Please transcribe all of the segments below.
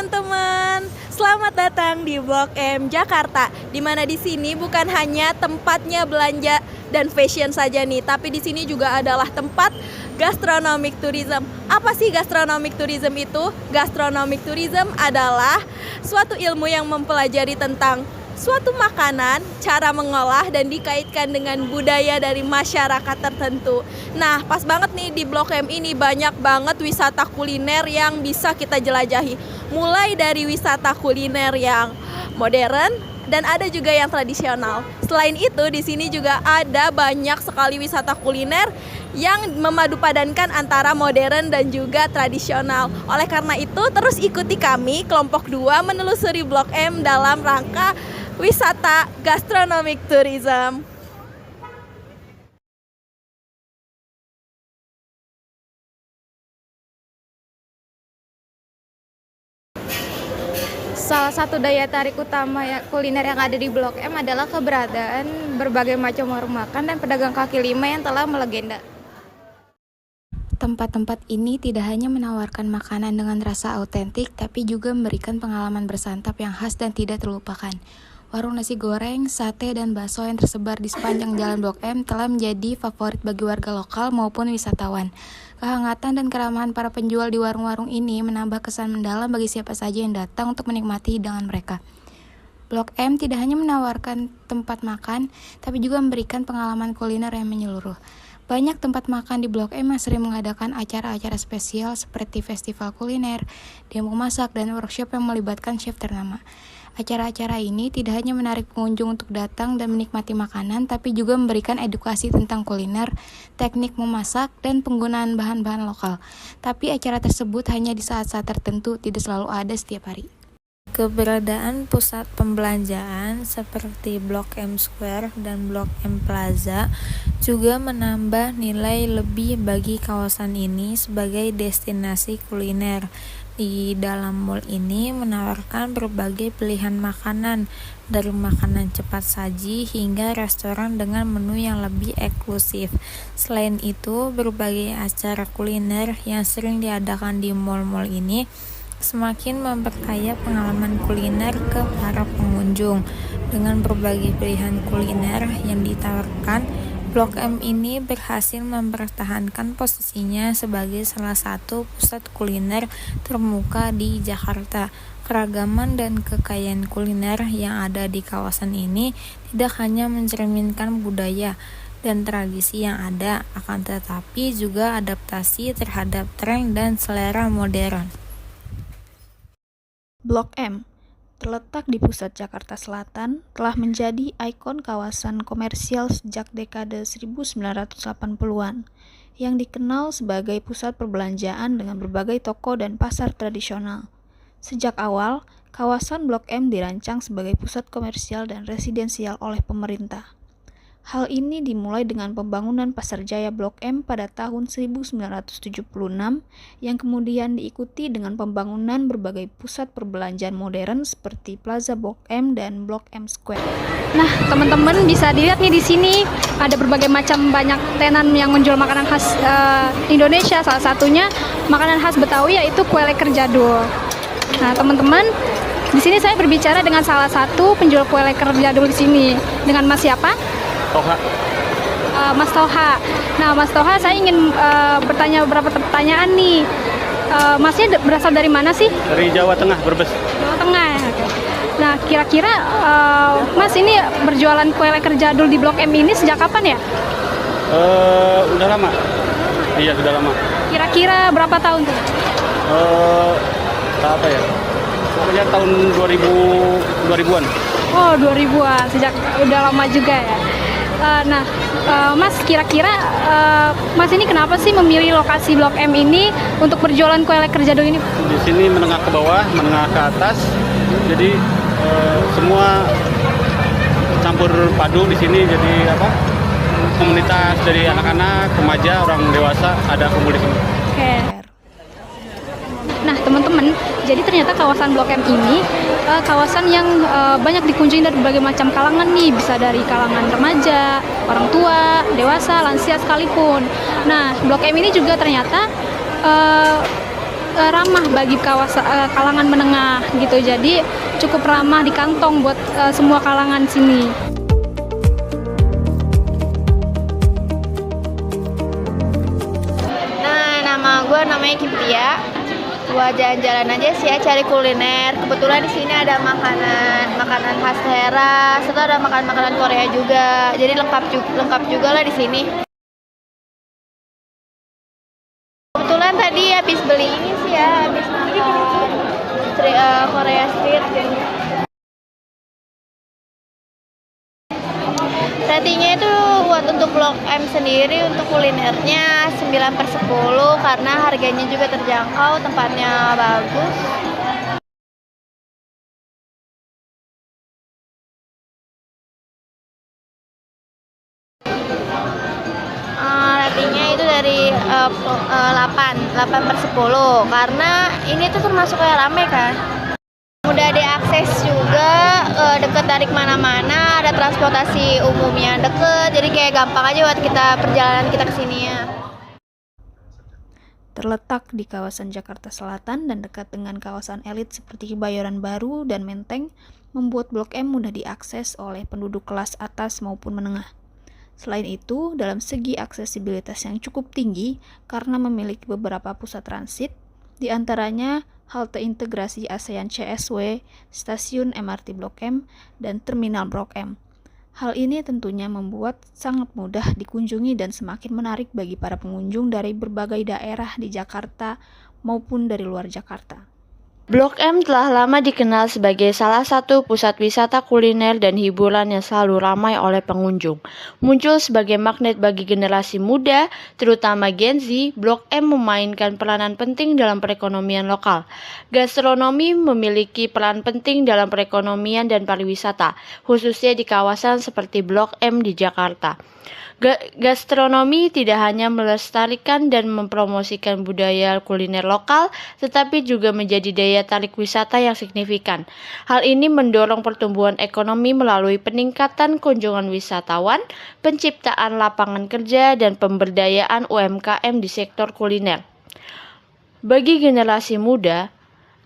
teman-teman, selamat datang di Blok M Jakarta. Di mana di sini bukan hanya tempatnya belanja dan fashion saja nih, tapi di sini juga adalah tempat gastronomic tourism. Apa sih gastronomic tourism itu? Gastronomic tourism adalah suatu ilmu yang mempelajari tentang suatu makanan, cara mengolah dan dikaitkan dengan budaya dari masyarakat tertentu. Nah, pas banget nih di Blok M ini banyak banget wisata kuliner yang bisa kita jelajahi. Mulai dari wisata kuliner yang modern dan ada juga yang tradisional. Selain itu, di sini juga ada banyak sekali wisata kuliner yang memadupadankan antara modern dan juga tradisional. Oleh karena itu, terus ikuti kami kelompok 2 menelusuri Blok M dalam rangka wisata gastronomic tourism. Salah satu daya tarik utama kuliner yang ada di Blok M adalah keberadaan berbagai macam warung makan dan pedagang kaki lima yang telah melegenda. Tempat-tempat ini tidak hanya menawarkan makanan dengan rasa autentik, tapi juga memberikan pengalaman bersantap yang khas dan tidak terlupakan. Warung nasi goreng, sate, dan bakso yang tersebar di sepanjang jalan Blok M telah menjadi favorit bagi warga lokal maupun wisatawan. Kehangatan dan keramahan para penjual di warung-warung ini menambah kesan mendalam bagi siapa saja yang datang untuk menikmati hidangan mereka. Blok M tidak hanya menawarkan tempat makan, tapi juga memberikan pengalaman kuliner yang menyeluruh. Banyak tempat makan di Blok M yang sering mengadakan acara-acara spesial seperti festival kuliner, demo masak, dan workshop yang melibatkan chef ternama. Acara-acara ini tidak hanya menarik pengunjung untuk datang dan menikmati makanan, tapi juga memberikan edukasi tentang kuliner, teknik memasak, dan penggunaan bahan-bahan lokal. Tapi acara tersebut hanya di saat-saat tertentu, tidak selalu ada setiap hari. Keberadaan pusat pembelanjaan seperti Blok M Square dan Blok M Plaza juga menambah nilai lebih bagi kawasan ini sebagai destinasi kuliner. Di dalam mall ini menawarkan berbagai pilihan makanan, dari makanan cepat saji hingga restoran dengan menu yang lebih eksklusif. Selain itu, berbagai acara kuliner yang sering diadakan di mall-mall ini semakin memperkaya pengalaman kuliner ke para pengunjung. Dengan berbagai pilihan kuliner yang ditawarkan, Blok M ini berhasil mempertahankan posisinya sebagai salah satu pusat kuliner terkemuka di Jakarta. Keragaman dan kekayaan kuliner yang ada di kawasan ini tidak hanya mencerminkan budaya dan tradisi yang ada, akan tetapi juga adaptasi terhadap tren dan selera modern. Blok M terletak di pusat Jakarta Selatan, telah menjadi ikon kawasan komersial sejak dekade 1980-an, yang dikenal sebagai pusat perbelanjaan dengan berbagai toko dan pasar tradisional. Sejak awal, kawasan Blok M dirancang sebagai pusat komersial dan residensial oleh pemerintah. Hal ini dimulai dengan pembangunan Pasar Jaya Blok M pada tahun 1976 yang kemudian diikuti dengan pembangunan berbagai pusat perbelanjaan modern seperti Plaza Blok M dan Blok M Square. Nah, teman-teman bisa dilihat nih di sini ada berbagai macam banyak tenan yang menjual makanan khas Indonesia. Salah satunya makanan khas Betawi yaitu kue leker jadul. Nah, teman-teman, di sini saya berbicara dengan salah satu penjual kue leker jadul di sini. Dengan Mas siapa? Toha. Mas Toha. Nah, Mas Toha, saya ingin bertanya beberapa pertanyaan nih. Masnya berasal dari mana sih? Dari Jawa Tengah, Brebes. Jawa Tengah. Nah, kira-kira Mas ini berjualan kue leker jadul di Blok M ini sejak kapan ya? Udah lama. Iya, sudah lama. Kira-kira berapa tahun tuh? Apa ya? Pokoknya tahun 2000-an. Oh, 2000-an. Sejak udah lama juga ya. Mas, kira-kira Mas ini kenapa sih memilih lokasi Blok M ini untuk berjualan kue leker jadul ini? Di sini menengah ke bawah, menengah ke atas. Jadi semua campur padu di sini. Jadi komunitas dari anak-anak, remaja, orang dewasa ada kumpul di sini. Oke. Nah, teman-teman, jadi ternyata kawasan Blok M ini kawasan yang banyak dikunjungi dari berbagai macam kalangan nih, bisa dari kalangan remaja, orang tua, dewasa, lansia sekalipun. Nah, Blok M ini juga ternyata ramah bagi kalangan menengah gitu. Jadi cukup ramah di kantong buat semua kalangan sini. Nah, gue namanya Kiptia. Gua jalan-jalan aja sih ya, cari kuliner. Kebetulan di sini ada makanan khas daerah, serta ada makanan Korea juga. Jadi lengkap juga lah di sini. Kebetulan tadi habis beli ini sih ya, habis makan Korea Street. Ratingnya itu buat untuk Blok M sendiri untuk kulinernya 9/10 karena harganya juga terjangkau, tempatnya bagus. Ratingnya itu dari 8/10 karena ini tuh termasuk kayak rame kan. Mudah diakses juga, deket dari mana-mana, ada transportasi umumnya deket, jadi kayak gampang aja buat perjalanan kita ke sini ya. Terletak di kawasan Jakarta Selatan dan dekat dengan kawasan elit seperti Kebayoran Baru dan Menteng, membuat Blok M mudah diakses oleh penduduk kelas atas maupun menengah. Selain itu, dalam segi aksesibilitas yang cukup tinggi karena memiliki beberapa pusat transit, di antaranya halte integrasi ASEAN CSW, stasiun MRT Blok M, dan terminal Blok M. Hal ini tentunya membuat sangat mudah dikunjungi dan semakin menarik bagi para pengunjung dari berbagai daerah di Jakarta maupun dari luar Jakarta. Blok M telah lama dikenal sebagai salah satu pusat wisata kuliner dan hiburan yang selalu ramai oleh pengunjung. Muncul sebagai magnet bagi generasi muda, terutama Gen Z, Blok M memainkan peranan penting dalam perekonomian lokal. Gastronomi memiliki peran penting dalam perekonomian dan pariwisata, khususnya di kawasan seperti Blok M di Jakarta. Gastronomi tidak hanya melestarikan dan mempromosikan budaya kuliner lokal, tetapi juga menjadi daya tarik wisata yang signifikan. Hal ini mendorong pertumbuhan ekonomi melalui peningkatan kunjungan wisatawan, penciptaan lapangan kerja, dan pemberdayaan UMKM di sektor kuliner. Bagi generasi muda,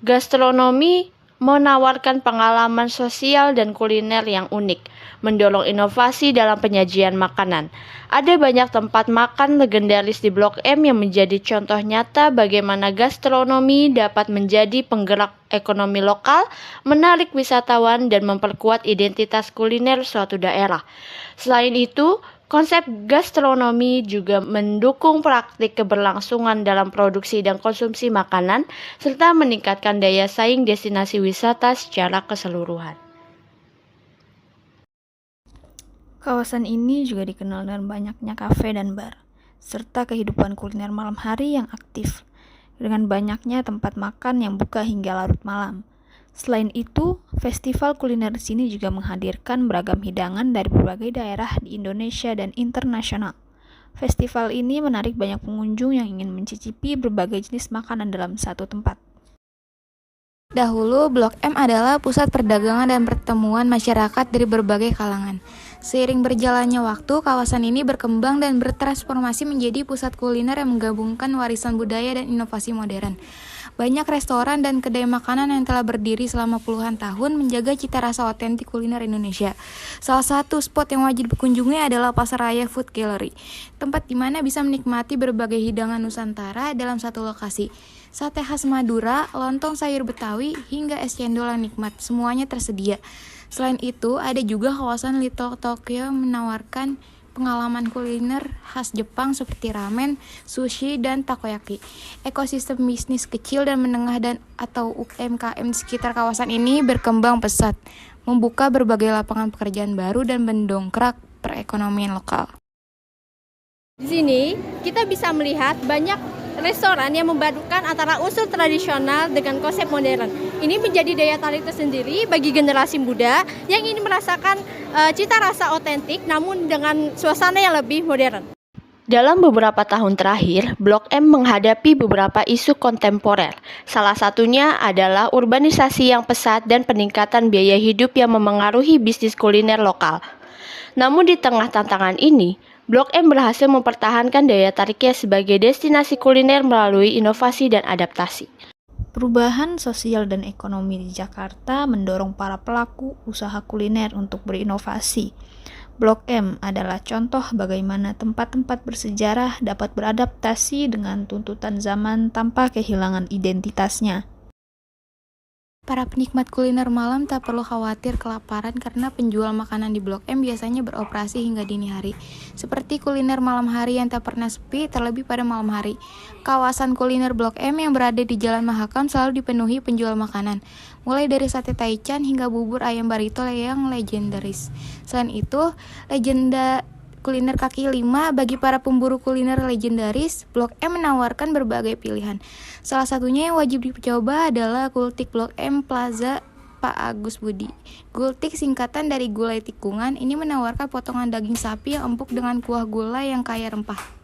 gastronomi menawarkan pengalaman sosial dan kuliner yang unik, mendorong inovasi dalam penyajian makanan. Ada banyak tempat makan legendaris di Blok M yang menjadi contoh nyata bagaimana gastronomi dapat menjadi penggerak ekonomi lokal, menarik wisatawan, dan memperkuat identitas kuliner suatu daerah. Selain itu, konsep gastronomi juga mendukung praktik keberlangsungan dalam produksi dan konsumsi makanan, serta meningkatkan daya saing destinasi wisata secara keseluruhan. Kawasan ini juga dikenal dengan banyaknya kafe dan bar, serta kehidupan kuliner malam hari yang aktif, dengan banyaknya tempat makan yang buka hingga larut malam. Selain itu, festival kuliner di sini juga menghadirkan beragam hidangan dari berbagai daerah di Indonesia dan internasional. Festival ini menarik banyak pengunjung yang ingin mencicipi berbagai jenis makanan dalam satu tempat. Dahulu, Blok M adalah pusat perdagangan dan pertemuan masyarakat dari berbagai kalangan. Seiring berjalannya waktu, kawasan ini berkembang dan bertransformasi menjadi pusat kuliner yang menggabungkan warisan budaya dan inovasi modern. Banyak restoran dan kedai makanan yang telah berdiri selama puluhan tahun menjaga cita rasa otentik kuliner Indonesia. Salah satu spot yang wajib dikunjungi adalah Pasaraya Food Gallery, tempat di mana bisa menikmati berbagai hidangan Nusantara dalam satu lokasi. Sate khas Madura, lontong sayur Betawi, hingga es cendol yang nikmat, semuanya tersedia. Selain itu, ada juga kawasan Little Tokyo menawarkan pengalaman kuliner khas Jepang seperti ramen, sushi, dan takoyaki. Ekosistem bisnis kecil dan menengah atau UMKM di sekitar kawasan ini berkembang pesat, membuka berbagai lapangan pekerjaan baru dan mendongkrak perekonomian lokal. Di sini kita bisa melihat banyak restoran yang memadukan antara unsur tradisional dengan konsep modern. Ini menjadi daya tarik tersendiri bagi generasi muda yang ingin merasakan cita rasa otentik namun dengan suasana yang lebih modern. Dalam beberapa tahun terakhir, Blok M menghadapi beberapa isu kontemporer. Salah satunya adalah urbanisasi yang pesat dan peningkatan biaya hidup yang memengaruhi bisnis kuliner lokal. Namun di tengah tantangan ini, Blok M berhasil mempertahankan daya tariknya sebagai destinasi kuliner melalui inovasi dan adaptasi. Perubahan sosial dan ekonomi di Jakarta mendorong para pelaku usaha kuliner untuk berinovasi. Blok M adalah contoh bagaimana tempat-tempat bersejarah dapat beradaptasi dengan tuntutan zaman tanpa kehilangan identitasnya. Para penikmat kuliner malam tak perlu khawatir kelaparan karena penjual makanan di Blok M biasanya beroperasi hingga dini hari. Seperti kuliner malam hari yang tak pernah sepi, terlebih pada malam hari. Kawasan kuliner Blok M yang berada di Jalan Mahakam selalu dipenuhi penjual makanan, mulai dari sate taichan hingga bubur ayam barito yang legendaris. Selain itu, legenda kuliner kaki lima bagi para pemburu kuliner legendaris, Blok M menawarkan berbagai pilihan. Salah satunya yang wajib dicoba adalah gultik Blok M Plaza Pak Agus Budi. Gultik singkatan dari gulai tikungan, ini menawarkan potongan daging sapi yang empuk dengan kuah gulai yang kaya rempah.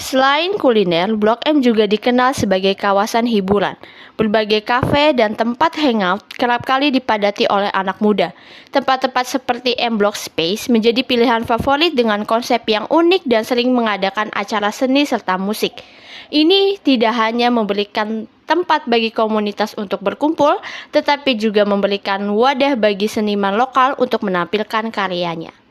Selain kuliner, Blok M juga dikenal sebagai kawasan hiburan. Berbagai kafe dan tempat hangout kerap kali dipadati oleh anak muda. Tempat-tempat seperti M Block Space menjadi pilihan favorit dengan konsep yang unik dan sering mengadakan acara seni serta musik. Ini tidak hanya memberikan tempat bagi komunitas untuk berkumpul, tetapi juga memberikan wadah bagi seniman lokal untuk menampilkan karyanya.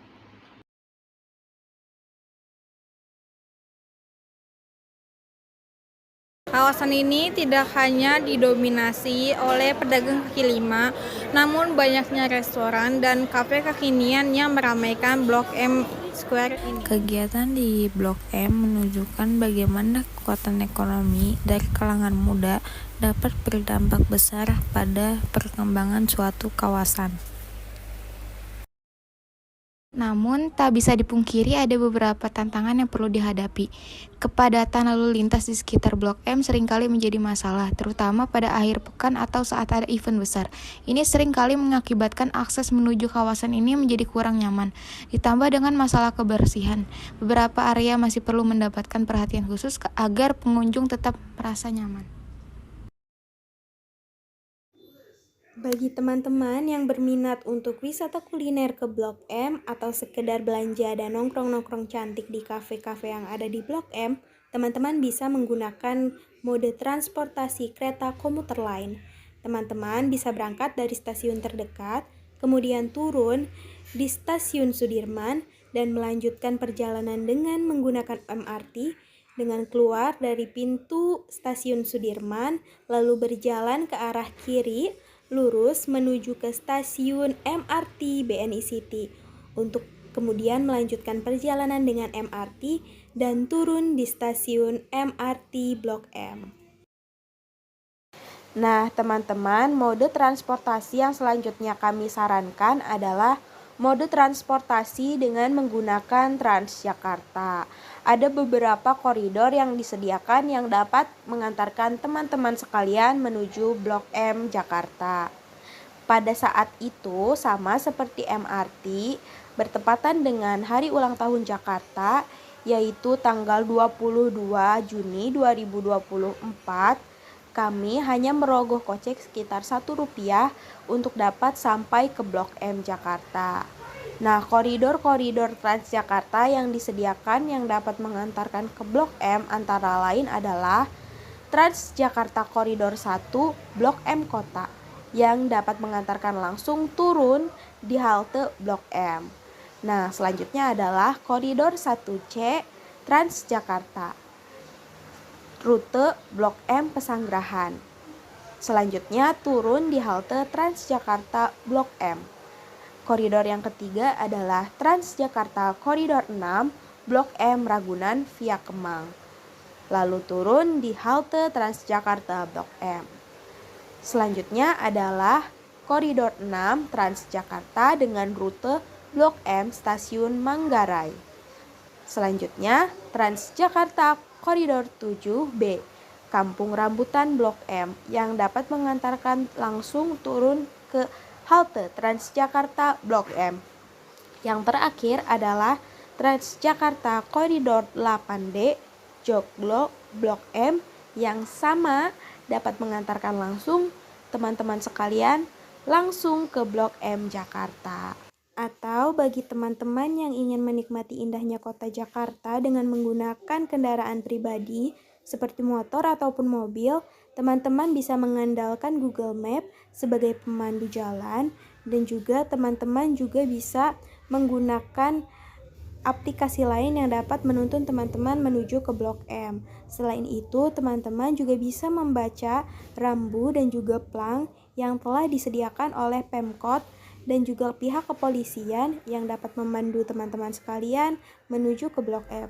Kawasan ini tidak hanya didominasi oleh pedagang kaki lima, namun banyaknya restoran dan kafe kekinian yang meramaikan Blok M Square ini. Kegiatan di Blok M menunjukkan bagaimana kekuatan ekonomi dari kalangan muda dapat berdampak besar pada perkembangan suatu kawasan. Namun, tak bisa dipungkiri ada beberapa tantangan yang perlu dihadapi. Kepadatan lalu lintas di sekitar Blok M seringkali menjadi masalah, terutama pada akhir pekan atau saat ada event besar. Ini seringkali mengakibatkan akses menuju kawasan ini menjadi kurang nyaman. Ditambah dengan masalah kebersihan, beberapa area masih perlu mendapatkan perhatian khusus agar pengunjung tetap merasa nyaman. Bagi teman-teman yang berminat untuk wisata kuliner ke Blok M atau sekedar belanja dan nongkrong-nongkrong cantik di kafe-kafe yang ada di Blok M, teman-teman bisa menggunakan mode transportasi kereta komuter lain. Teman-teman bisa berangkat dari stasiun terdekat, kemudian turun di stasiun Sudirman dan melanjutkan perjalanan dengan menggunakan MRT dengan keluar dari pintu stasiun Sudirman lalu berjalan ke arah kiri lurus menuju ke stasiun MRT BNI City untuk kemudian melanjutkan perjalanan dengan MRT dan turun di stasiun MRT Blok M. Nah, teman-teman, mode transportasi yang selanjutnya kami sarankan adalah mode transportasi dengan menggunakan Transjakarta. Ada beberapa koridor yang disediakan yang dapat mengantarkan teman-teman sekalian menuju Blok M Jakarta. Pada saat itu, sama seperti MRT, bertepatan dengan hari ulang tahun Jakarta, yaitu tanggal 22 Juni 2024, kami hanya merogoh kocek sekitar Rp1 untuk dapat sampai ke Blok M Jakarta. Nah, koridor-koridor Transjakarta yang disediakan yang dapat mengantarkan ke Blok M antara lain adalah Transjakarta Koridor 1 Blok M Kota yang dapat mengantarkan langsung turun di halte Blok M. Nah, selanjutnya adalah Koridor 1C Transjakarta rute Blok M Pesanggerahan. Selanjutnya turun di halte Transjakarta Blok M. Koridor yang ketiga adalah Transjakarta Koridor 6 Blok M Ragunan via Kemang. Lalu turun di halte Transjakarta Blok M. Selanjutnya adalah Koridor 6 Transjakarta dengan rute Blok M Stasiun Manggarai. Selanjutnya Transjakarta Koridor 7B Kampung Rambutan Blok M yang dapat mengantarkan langsung turun ke halte Transjakarta Blok M. Yang terakhir adalah Transjakarta Koridor 8D Joglo Blok M yang sama dapat mengantarkan langsung teman-teman sekalian langsung ke Blok M Jakarta. Atau bagi teman-teman yang ingin menikmati indahnya kota Jakarta dengan menggunakan kendaraan pribadi seperti motor ataupun mobil, teman-teman bisa mengandalkan Google Map sebagai pemandu jalan, dan juga teman-teman juga bisa menggunakan aplikasi lain yang dapat menuntun teman-teman menuju ke Blok M. Selain itu, teman-teman juga bisa membaca rambu dan juga plang yang telah disediakan oleh Pemkot dan juga pihak kepolisian yang dapat memandu teman-teman sekalian menuju ke Blok M.